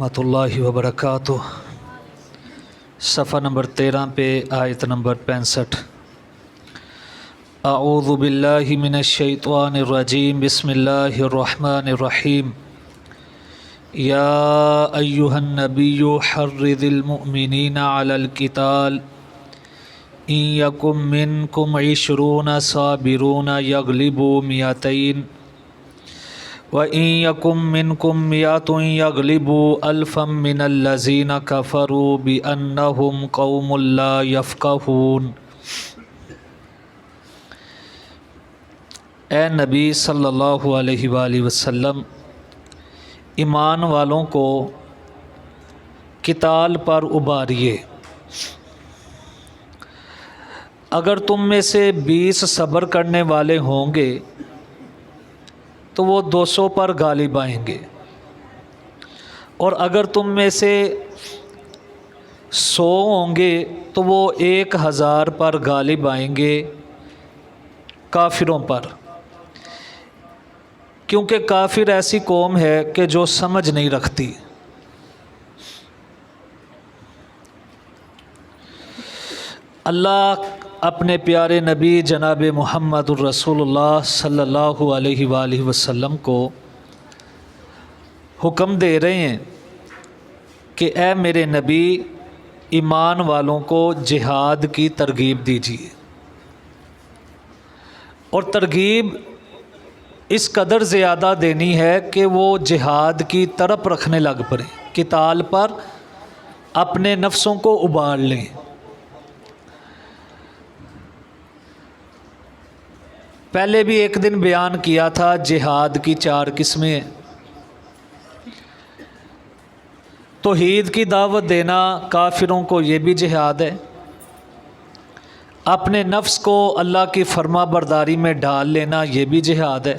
रहमतुल्लाहि व बरकातुह। صفحہ نمبر 13 پہ آیت نمبر 65۔ اعوذ باللہ من الشیطان الرجیم، بسم اللہ الرحمن الرحیم۔ یا ایہا النبی حرض المؤمنین علی القتال ان یکم منکم 20 صابرون یغلبوا 200 وَإِن يَكُن مِّنكُم مِّائَةٌ يَغْلِبُوا أَلْفًا مِّنَ الَّذِينَ كَفَرُوا بِأَنَّهُمْ قَوْمٌ لَّا يَفْقَهُونَ۔ اے نبی صلی اللہ علیہ وآلہ وسلم، ایمان والوں کو قتال پر ابھاریے۔ اگر تم میں سے 20 صبر کرنے والے ہوں گے تو وہ 200 پر غالب آئیں گے، اور اگر تم میں سے 100 ہوں گے تو وہ 1000 پر غالب آئیں گے کافروں پر، کیونکہ کافر ایسی قوم ہے کہ جو سمجھ نہیں رکھتی۔ اللہ اپنے پیارے نبی جناب محمد الرسول اللہ صلی اللہ علیہ وآلہ وسلم کو حکم دے رہے ہیں کہ اے میرے نبی، ایمان والوں کو جہاد کی ترغیب دیجیے، اور ترغیب اس قدر زیادہ دینی ہے کہ وہ جہاد کی طرف رکھنے لگ پڑیں، قتال پر اپنے نفسوں کو ابھار لیں۔ پہلے بھی ایک دن بیان کیا تھا، جہاد کی 4 قسمیں ہیں۔ توحید کی دعوت دینا کافروں کو، یہ بھی جہاد ہے۔ اپنے نفس کو اللہ کی فرما برداری میں ڈال لینا، یہ بھی جہاد ہے۔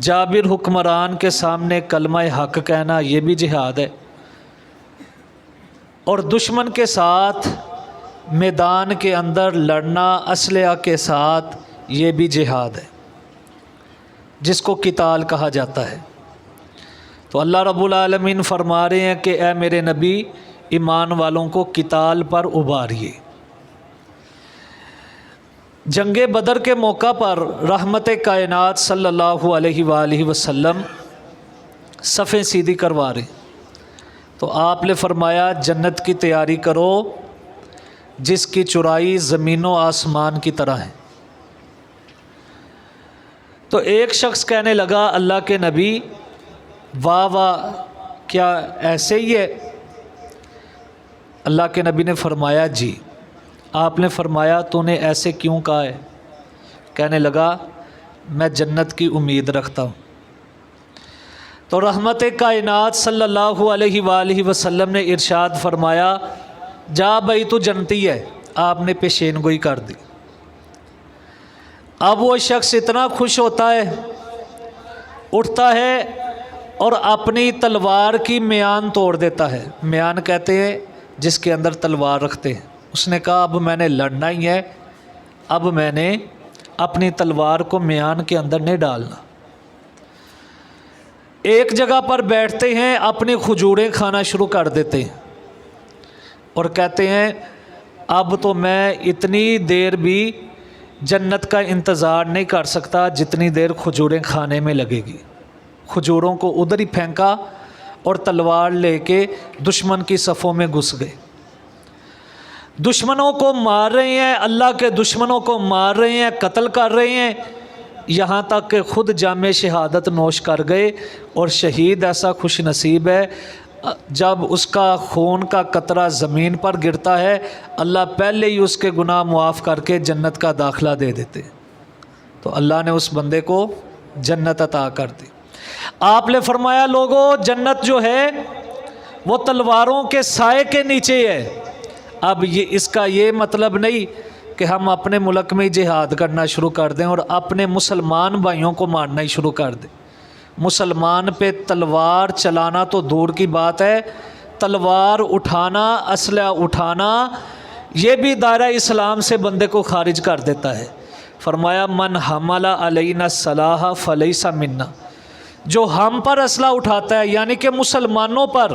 جابر حکمران کے سامنے کلمہ حق کہنا، یہ بھی جہاد ہے۔ اور دشمن کے ساتھ میدان کے اندر لڑنا اسلحہ کے ساتھ، یہ بھی جہاد ہے، جس کو قتال کہا جاتا ہے۔ تو اللہ رب العالمین فرما رہے ہیں کہ اے میرے نبی، ایمان والوں کو قتال پر ابھاریے۔ جنگ بدر کے موقع پر رحمت کائنات صلی اللہ علیہ وآلہ وسلم صفیں سیدھی کروا رہے، تو آپ نے فرمایا جنت کی تیاری کرو جس کی چورائی زمین و آسمان کی طرح ہے۔ تو ایک شخص کہنے لگا، اللہ کے نبی، واہ واہ، کیا ایسے ہی ہے؟ اللہ کے نبی نے فرمایا جی۔ آپ نے فرمایا تو نے ایسے کیوں کہا ہے؟ کہنے لگا میں جنت کی امید رکھتا ہوں۔ تو رحمت کائنات صلی اللہ علیہ وآلہ وسلم نے ارشاد فرمایا، جا بھائی تو جنتی ہے۔ آپ نے پیشین گوئی کر دی۔ اب وہ شخص اتنا خوش ہوتا ہے، اٹھتا ہے اور اپنی تلوار کی میان توڑ دیتا ہے۔ میان کہتے ہیں جس کے اندر تلوار رکھتے ہیں۔ اس نے کہا اب میں نے لڑنا ہی ہے، اب میں نے اپنی تلوار کو میان کے اندر نہیں ڈالنا۔ ایک جگہ پر بیٹھتے ہیں، اپنی کھجوریں کھانا شروع کر دیتے ہیں، اور کہتے ہیں اب تو میں اتنی دیر بھی جنت کا انتظار نہیں کر سکتا جتنی دیر کھجوریں کھانے میں لگے گی۔ کھجوروں کو ادھر ہی پھینکا اور تلوار لے کے دشمن کی صفوں میں گھس گئے۔ دشمنوں کو مار رہے ہیں، اللہ کے دشمنوں کو مار رہے ہیں، قتل کر رہے ہیں، یہاں تک کہ خود جام شہادت نوش کر گئے۔ اور شہید ایسا خوش نصیب ہے جب اس کا خون کا قطرہ زمین پر گرتا ہے، اللہ پہلے ہی اس کے گناہ معاف کر کے جنت کا داخلہ دے دیتے۔ تو اللہ نے اس بندے کو جنت عطا کر دی۔ آپ نے فرمایا لوگوں، جنت جو ہے وہ تلواروں کے سائے کے نیچے ہے۔ اب اس کا یہ مطلب نہیں کہ ہم اپنے ملک میں جہاد کرنا شروع کر دیں اور اپنے مسلمان بھائیوں کو مارنا ہی شروع کر دیں۔ مسلمان پہ تلوار چلانا تو دور کی بات ہے، تلوار اٹھانا، اسلحہ اٹھانا، یہ بھی دائرہ اسلام سے بندے کو خارج کر دیتا ہے۔ فرمایا من حمل علینا السلاح فلیس منا، जो हम पर असला उठाता है, यानी कि मुसलमानों पर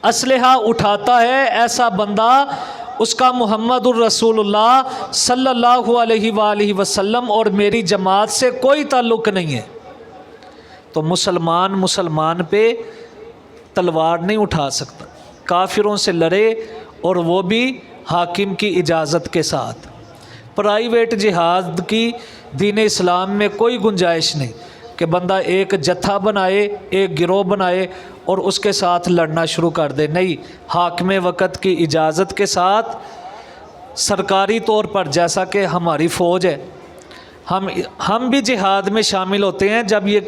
असलहा उठाता है, ऐसा बंदा उसका मुहम्मदुर रसूलुल्लाह सल्लल्लाहु अलैहि वसल्लम और मेरी जमात से कोई ताल्लुक़ नहीं है। तो मुसलमान पे तलवार नहीं उठा सकता, काफिरों से लड़े और वो भी हाकिम की इजाज़त के साथ। प्राइवेट जिहाद की दीन इस्लाम में कोई गुंजाइश नहीं कि बंदा एक जत्था बनाए, एक गिरोह बनाए और उसके साथ लड़ना शुरू कर दे। नहीं, हाकिम वक़्त की इजाज़त के साथ सरकारी तौर पर, जैसा कि हमारी फ़ौज है, हम भी जिहाद में शामिल होते हैं जब ये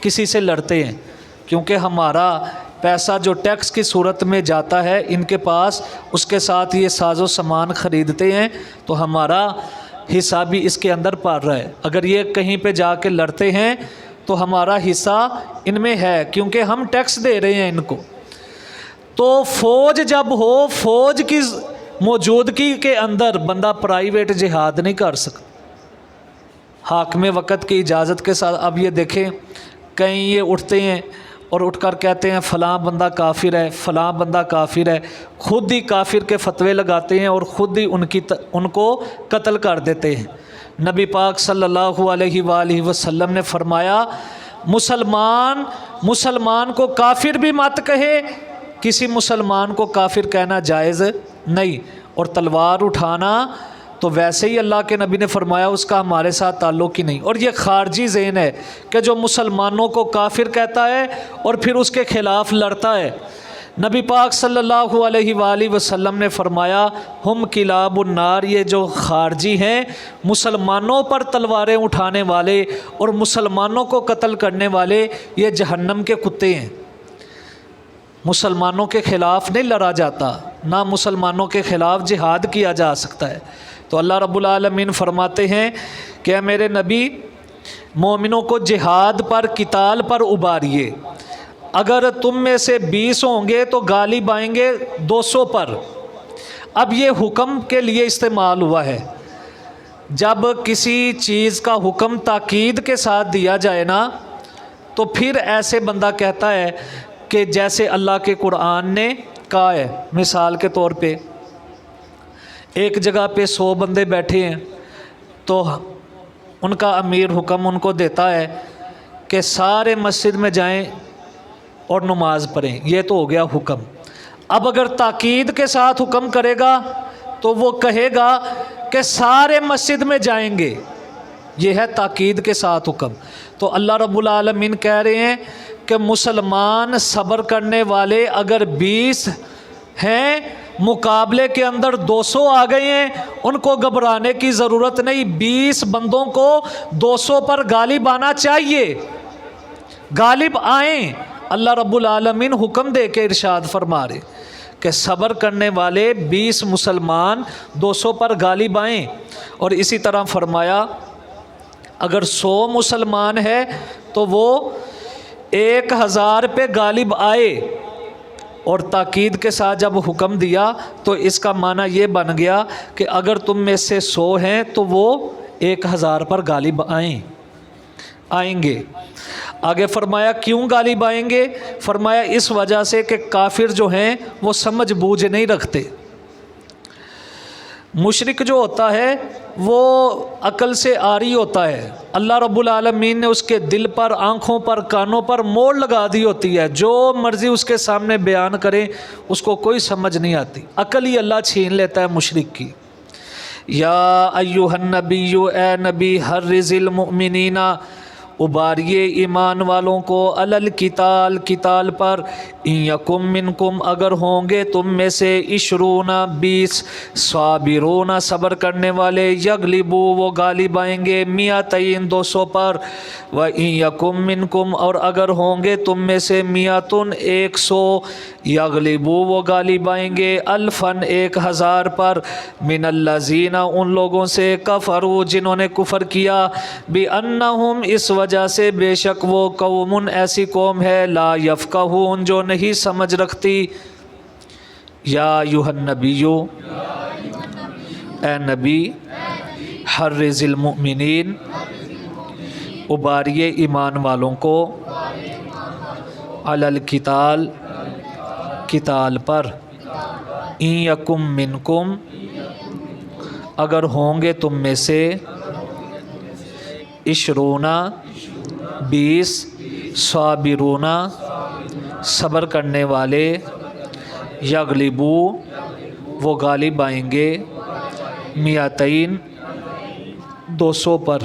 किसी से लड़ते हैं, क्योंकि हमारा पैसा जो टैक्स की सूरत में जाता है इनके पास, उसके साथ ये साजो सामान ख़रीदते हैं, तो हमारा हिस्सा भी इसके अंदर पड़ रहा है। अगर ये कहीं पे जाके लड़ते हैं तो हमारा हिस्सा इनमें है, क्योंकि हम टैक्स दे रहे हैं इनको। तो फ़ौज जब हो, फ़ौज की मौजूदगी के अंदर बंदा प्राइवेट जिहाद नहीं कर सकता, हाकिम वक़्त की इजाज़त के साथ। अब ये देखें, कहीं ये उठते हैं और उठकर कहते हैं फ़लाँ बंदा काफिर है, फ़लाँ बंदा काफिर है, खुद ही काफिर के फतवे लगाते हैं और ख़ुद ही उनको कत्ल कर देते हैं। नबी पाक सल्लल्लाहु अलैहि वसल्लम ने फरमाया, मुसलमान को काफिर भी मत कहे, किसी मुसलमान को काफिर कहना जायज़ नहीं। और तलवार उठाना तो वैसे ही अल्लाह के नबी ने फरमाया उसका हमारे साथ ताल्लुक़ ही नहीं। और ये खारजी ज़हन है कि जो मुसलमानों को काफिर कहता है और फिर उसके ख़िलाफ़ लड़ता है। नबी पाक सल्लल्लाहु अलैहि वसल्लम ने फरमाया, हम किलाबुन्नार, ये जो खारजी हैं, मुसलमानों पर तलवारें उठाने वाले और मुसलमानों को कत्ल करने वाले, ये जहन्नम के कुत्ते हैं। मुसलमानों के ख़िलाफ़ नहीं लड़ा जाता, ना मुसलमानों के ख़िलाफ़ जिहाद किया जा सकता है। तो अल्लाह रब्बुल आलमीन फरमाते हैं कि मेरे नबी, मोमिनों को जिहाद पर, किताल पर उबारिए। अगर तुम में से 20 होंगे तो गालिब आएंगे 200 पर। अब ये हुक्म के लिए इस्तेमाल हुआ है। जब किसी चीज़ का हुक्म ताकीद के साथ दिया जाए ना, तो फिर ऐसे बंदा कहता है कि जैसे अल्लाह के कुरान ने कहा है। मिसाल के तौर पे एक जगह पे 100 बंदे बैठे हैं, तो उनका अमीर हुक्म उनको देता है कि सारे मस्जिद में जाएं और नमाज पढ़ें। ये तो हो गया हुक्म। अब अगर ताकीद के साथ हुक्म करेगा तो वो कहेगा कि सारे मस्जिद में जाएंगे, ये है ताकीद के साथ हुक्म। तो अल्लाह रब्बुल आलमीन कह रहे हैं कि मुसलमान सब्र करने वाले अगर 20 हैं, मुकाबले के अंदर 200 आ गए हैं, उनको घबराने की ज़रूरत नहीं। 20 बंदों को 200 पर गालिब आना चाहिए, गालिब आएँ। अल्लाह रब्बुल आलमीन हुक्म दे के इरशाद फरमा रहे कि सब्र करने वाले 20 मुसलमान 200 पर गालिब आएँ। और इसी तरह फरमाया, अगर 100 मुसलमान है तो वो 1000 पे गालिब आए। और ताकीद के साथ जब हुक्म दिया तो इसका माना ये बन गया कि अगर तुम में से 100 हैं तो वो 1000 पर गालिब आएंगे। आगे फरमाया क्यों गालिब आएंगे? फरमाया इस वजह से कि काफिर जो हैं वो समझ बूझ नहीं रखते। मुशरिक जो होता है वो अकल से आरी होता है। अल्लाह रब्बुल आलमीन ने उसके दिल पर, आँखों पर, कानों पर मोड़ लगा दी होती है। जो मर्ज़ी उसके सामने बयान करें उसको कोई समझ नहीं आती। अकल ही अल्लाह छीन लेता है मुशरिक की। या अय्युहन नबिय्यु, ए नबी, हर्रिज़िल मुमिनीना, उबारिए ईमान वालों को, अलल किताल, किताल पर, यकुम मिनकुम, अगर होंगे तुम में से, इशरूना 20, साबिरूना सब्र करने वाले, यगलिबू वो गालिब आएंगे, मियातैन 200 पर, व यकुम मिनकुम और अगर होंगे तुम में से, मियातुन 100, यगलिबू वो गालिब आएंगे, अल्फन 1000 पर, मिनल्लज़ीना उन लोगों से, कफरू जिन्होंने कुफर किया, बि अन्नहुम इस वजह से बेशक वो, कौमुन ऐसी कौम है, ला यफ़क़हून जो नहीं समझ रखती। या अय्युहन नबिय्यु, ए नबी, हर्रिज़िल मुमिनीन, उबारिए ईमान वालों को अलल किताल किताल पर, इन यकुम मिनकुम अगर होंगे तुम में से, इशरूना 20, साबिरूना सब्र करने वाले, यगलिबू वो गालिब आएंगे, मियातैन 200 पर,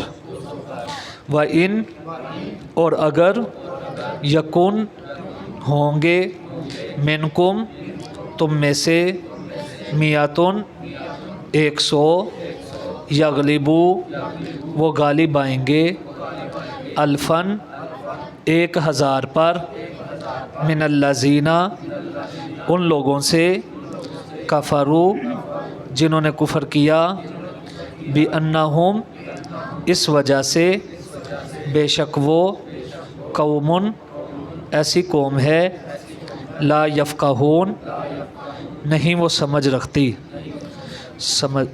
व इन और अगर, यकुन होंगे, मिनकुम तुम में से, मियातुन 100, यगलिबू वो गालिब आएंगे, अल्फन 1000 पर, मिनल्लज़ीना उन लोगों से, कफ़रू जिन्होंने कुफ़र किया, बिअन्नहुम इस वजह से, बेशक वो कौमुन ऐसी कौम है, ला यफ़क़हून नहीं वो समझ रखती, समझ